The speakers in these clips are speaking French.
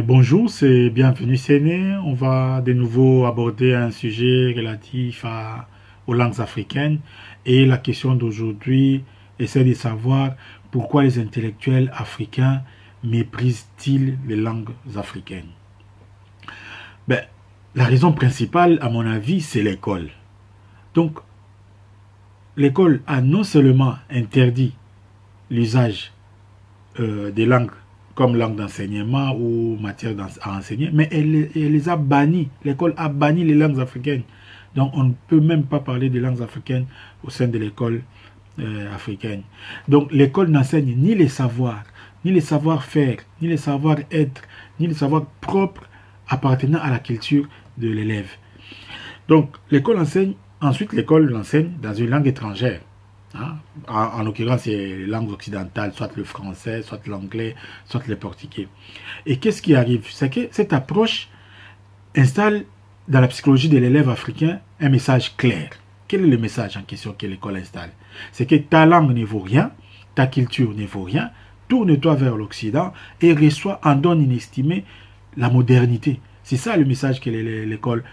Bonjour, c'est Bienvenue Séné. On va de nouveau aborder un sujet relatif aux langues africaines. Et la question d'aujourd'hui essaie de savoir pourquoi les intellectuels africains méprisent-ils les langues africaines. La raison principale, à mon avis, c'est l'école. Donc, l'école a non seulement interdit l'usage des langues comme langue d'enseignement ou matière à enseigner, mais elle les a bannis. L'école a banni les langues africaines. Donc on ne peut même pas parler de langues africaines au sein de l'école africaine. Donc l'école n'enseigne ni les savoirs, ni les savoir-faire, ni les savoir-être, ni les savoirs propres appartenant à la culture de l'élève. Donc l'école enseigne, ensuite l'école l'enseigne dans une langue étrangère. Hein? En l'occurrence, c'est les langues occidentales, soit le français, soit l'anglais, soit le portugais. Et qu'est-ce qui arrive? C'est que cette approche installe dans la psychologie de l'élève africain un message clair. Quel est le message en question que l'école installe? C'est que ta langue ne vaut rien, ta culture ne vaut rien, tourne-toi vers l'Occident et reçois en don inestimé la modernité. C'est ça le message que l'école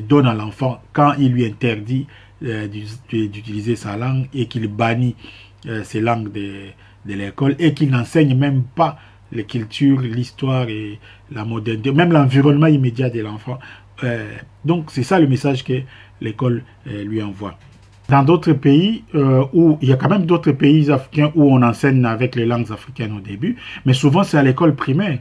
donne à l'enfant quand il lui interdit d'utiliser sa langue et qu'il bannit ces langues de l'école et qu'il n'enseigne même pas les cultures, l'histoire et la modernité, même l'environnement immédiat de l'enfant. Donc c'est ça le message que l'école lui envoie. Dans d'autres pays, où il y a quand même d'autres pays africains où on enseigne avec les langues africaines au début, mais souvent c'est à l'école primaire.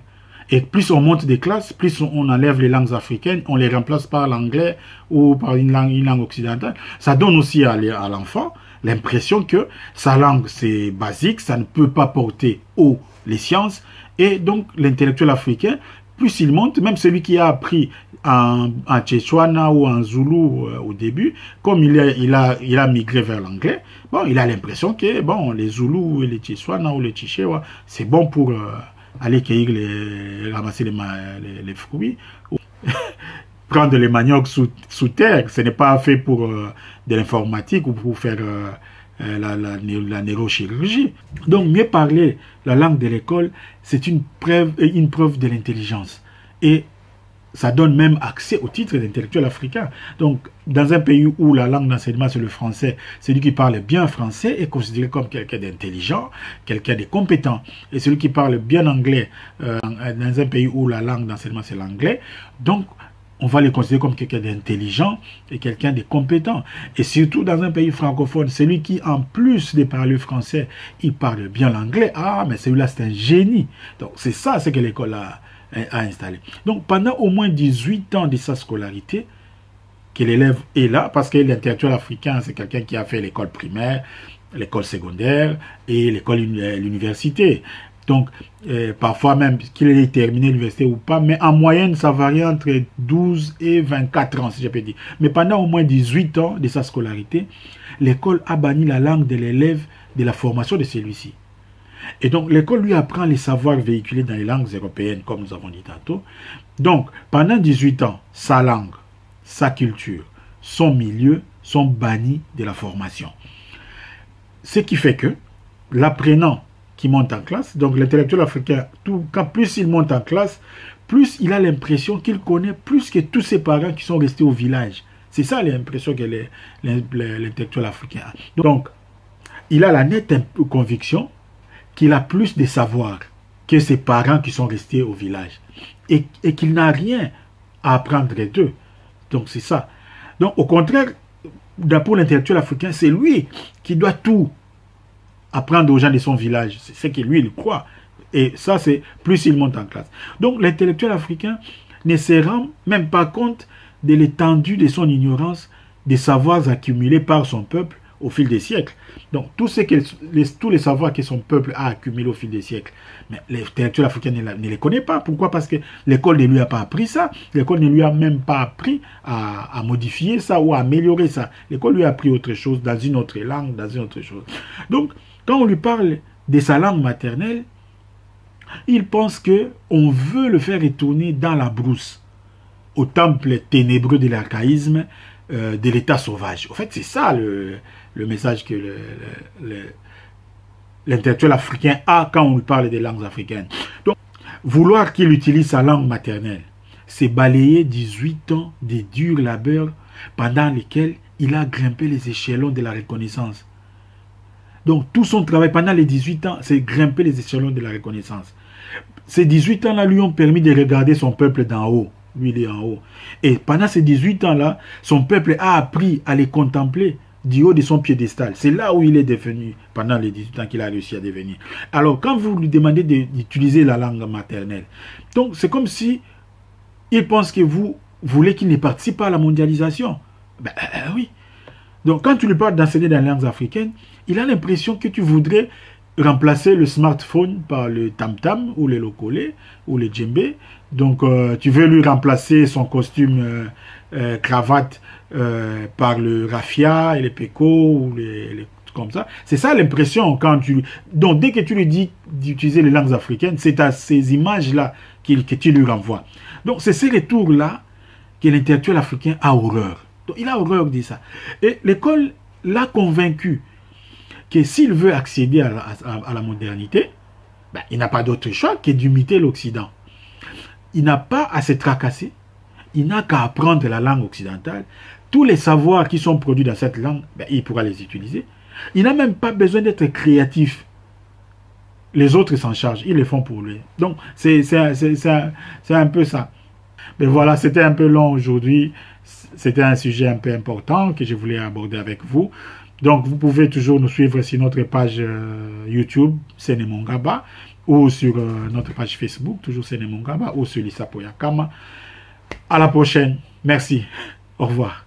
Et plus on monte des classes, plus on enlève les langues africaines, on les remplace par l'anglais ou par une langue occidentale. Ça donne aussi à l'enfant l'impression que sa langue c'est basique, ça ne peut pas porter haut les sciences. Et donc l'intellectuel africain, plus il monte, même celui qui a appris en Tchétchouana ou en Zoulou au début, comme il a migré vers l'anglais, bon, il a l'impression que bon, les Zoulous et les Tchétchouana ou les Tchétchewa, c'est bon pour aller cueillir, ramasser les fruits, prendre les maniocs sous terre. Ce n'est pas fait pour de l'informatique ou pour faire la neurochirurgie. Donc mieux parler la langue de l'école, c'est une preuve de l'intelligence. Et ça donne même accès au titre d'intellectuel africain. Donc, dans un pays où la langue d'enseignement c'est le français, celui qui parle bien français est considéré comme quelqu'un d'intelligent, quelqu'un de compétent. Et celui qui parle bien anglais, dans un pays où la langue d'enseignement c'est l'anglais, donc on va le considérer comme quelqu'un d'intelligent et quelqu'un de compétent. Et surtout dans un pays francophone, celui qui, en plus de parler français, il parle bien l'anglais, ah, mais celui-là c'est un génie. Donc, c'est ça, c'est que l'école a installé. Donc pendant au moins 18 ans de sa scolarité, que l'élève est là, parce que l'intellectuel africain, c'est quelqu'un qui a fait l'école primaire, l'école secondaire et l'université. Donc, parfois même qu'il ait terminé l'université ou pas, mais en moyenne, ça varie entre 12 et 24 ans, si je peux dire. Mais pendant au moins 18 ans de sa scolarité, l'école a banni la langue de l'élève de la formation de celui-ci. Et donc, l'école lui apprend les savoirs véhiculés dans les langues européennes, comme nous avons dit tantôt. Donc, pendant 18 ans, sa langue, sa culture, son milieu sont bannis de la formation. Ce qui fait que l'apprenant qui monte en classe, donc l'intellectuel africain, plus il monte en classe, plus il a l'impression qu'il connaît plus que tous ses parents qui sont restés au village. C'est ça l'impression que l'intellectuel africain a. Donc, il a la nette conviction qu'il a plus de savoir que ses parents qui sont restés au village et qu'il n'a rien à apprendre d'eux. Donc c'est ça. Donc au contraire, pour l'intellectuel africain, c'est lui qui doit tout apprendre aux gens de son village. C'est ce que lui, il croit. Et ça, c'est plus il monte en classe. Donc l'intellectuel africain ne se rend même pas compte de l'étendue de son ignorance des savoirs accumulés par son peuple au fil des siècles. Donc, tous les savoirs que son peuple a accumulés au fil des siècles, mais l'intellectuel africain ne les connaît pas. Pourquoi? Parce que l'école ne lui a pas appris ça. L'école ne lui a même pas appris à modifier ça ou à améliorer ça. L'école lui a appris autre chose dans une autre langue, dans une autre chose. Donc, quand on lui parle de sa langue maternelle, il pense qu'on veut le faire retourner dans la brousse, au temple ténébreux de l'archaïsme, de l'état sauvage. En fait, c'est ça le message que l'intellectuel africain a quand on lui parle des langues africaines. Donc, Vouloir qu'il utilise sa langue maternelle, c'est balayer 18 ans de dur labeur pendant lesquels il a grimpé les échelons de la reconnaissance. Donc tout son travail pendant les 18 ans, c'est grimper les échelons de la reconnaissance. Ces 18 ans-là lui ont permis de regarder son peuple d'en haut. Lui, il est en haut. Et pendant ces 18 ans-là, son peuple a appris à les contempler du haut de son piédestal. C'est là où il est devenu, pendant les 18 ans qu'il a réussi à devenir. Alors, quand vous lui demandez d'utiliser la langue maternelle, donc c'est comme si il pense que vous voulez qu'il ne participe pas à la mondialisation. Ben oui. Donc, quand tu lui parles d'enseigner dans les langues africaines, il a l'impression que tu voudrais remplacer le smartphone par le tam-tam ou le lokolé ou le djembé. Donc, tu veux lui remplacer son costume cravate par le raffia et les pécos ou les comme ça. C'est ça l'impression quand tu... Donc, dès que tu lui dis d'utiliser les langues africaines, c'est à ces images-là que tu lui renvoies. Donc, c'est ces retours-là que l'intellectuel africain a horreur. Donc, il a horreur de ça. Et l'école l'a convaincu que s'il veut accéder à la modernité, ben, il n'a pas d'autre choix que d'imiter l'Occident. Il n'a pas à se tracasser, il n'a qu'à apprendre la langue occidentale. Tous les savoirs qui sont produits dans cette langue, ben, il pourra les utiliser. Il n'a même pas besoin d'être créatif. Les autres s'en chargent, ils le font pour lui. Donc, c'est un peu ça. Mais voilà, c'était un peu long aujourd'hui. C'était un sujet un peu important que je voulais aborder avec vous. Donc, vous pouvez toujours nous suivre sur notre page YouTube, Senemongaba, ou sur notre page Facebook, toujours Senemongaba, ou sur Lisa Poyakama. À la prochaine. Merci. Au revoir.